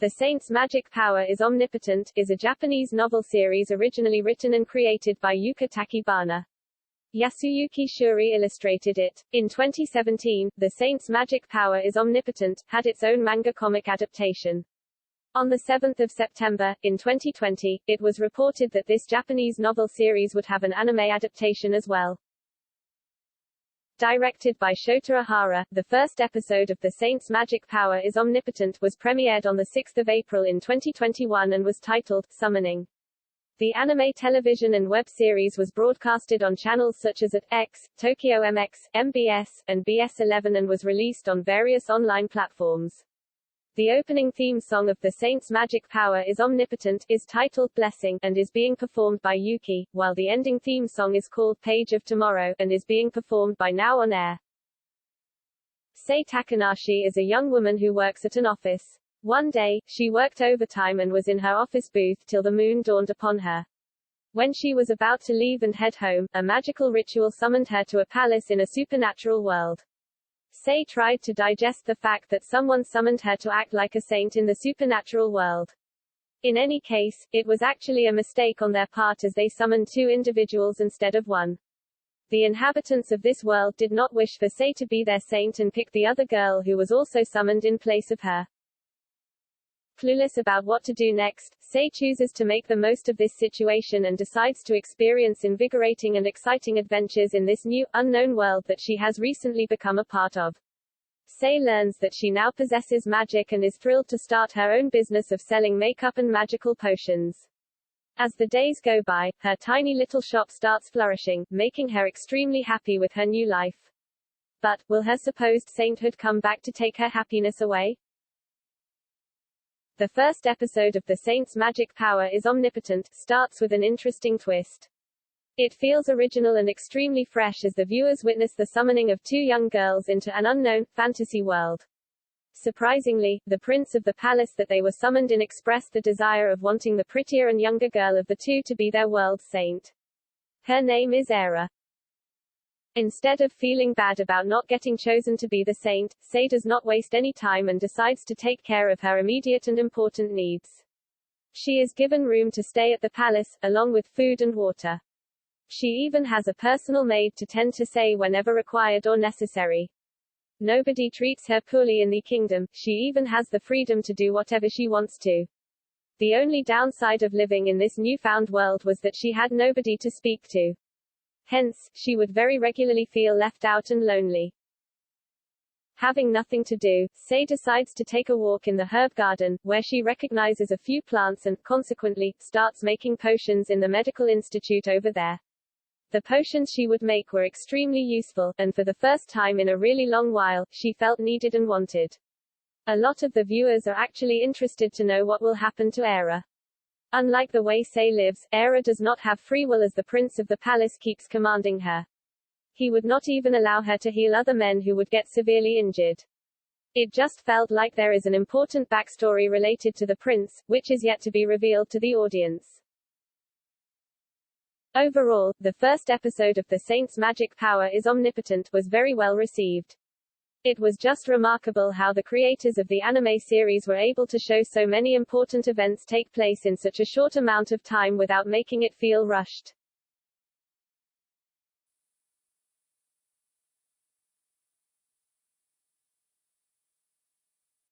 The Saint's Magic Power is Omnipotent is a Japanese novel series originally written and created by Yuka Takibana. Yasuyuki Shuri illustrated it. In 2017, The Saint's Magic Power is Omnipotent had its own manga comic adaptation. On 7 September, in 2020, it was reported that this Japanese novel series would have an anime adaptation as well. Directed by Shota Ohara, the first episode of The Saint's Magic Power is Omnipotent was premiered on 6 April in 2021 and was titled, Summoning. The anime television and web series was broadcasted on channels such as X, Tokyo MX, MBS, and BS11 and was released on various online platforms. The opening theme song of The Saint's Magic Power is Omnipotent, is titled Blessing, and is being performed by Yuki, while the ending theme song is called Page of Tomorrow, and is being performed by Now On Air. Sei Takanashi is a young woman who works at an office. One day, she worked overtime and was in her office booth till the moon dawned upon her. When she was about to leave and head home, a magical ritual summoned her to a palace in a supernatural world. Sei tried to digest the fact that someone summoned her to act like a saint in the supernatural world. In any case, it was actually a mistake on their part as they summoned two individuals instead of one. The inhabitants of this world did not wish for Sei to be their saint and picked the other girl who was also summoned in place of her. Clueless about what to do next, Sei chooses to make the most of this situation and decides to experience invigorating and exciting adventures in this new, unknown world that she has recently become a part of. Sei learns that she now possesses magic and is thrilled to start her own business of selling makeup and magical potions. As the days go by, her tiny little shop starts flourishing, making her extremely happy with her new life. But, will her supposed sainthood come back to take her happiness away? The first episode of The Saint's Magic Power is Omnipotent starts with an interesting twist. It feels original and extremely fresh as the viewers witness the summoning of two young girls into an unknown, fantasy world. Surprisingly, the prince of the palace that they were summoned in expressed the desire of wanting the prettier and younger girl of the two to be their world's saint. Her name is Era. Instead of feeling bad about not getting chosen to be the saint, Sei does not waste any time and decides to take care of her immediate and important needs. She is given room to stay at the palace, along with food and water. She even has a personal maid to tend to Sei whenever required or necessary. Nobody treats her poorly in the kingdom, she even has the freedom to do whatever she wants to. The only downside of living in this newfound world was that she had nobody to speak to. Hence, she would very regularly feel left out and lonely. Having nothing to do, Sei decides to take a walk in the herb garden, where she recognizes a few plants and, consequently, starts making potions in the medical institute over there. The potions she would make were extremely useful, and for the first time in a really long while, she felt needed and wanted. A lot of the viewers are actually interested to know what will happen to Era. Unlike the way Sei lives, Era does not have free will as the prince of the palace keeps commanding her. He would not even allow her to heal other men who would get severely injured. It just felt like there is an important backstory related to the prince, which is yet to be revealed to the audience. Overall, the first episode of The Saint's Magic Power is Omnipotent was very well received. It was just remarkable how the creators of the anime series were able to show so many important events take place in such a short amount of time without making it feel rushed.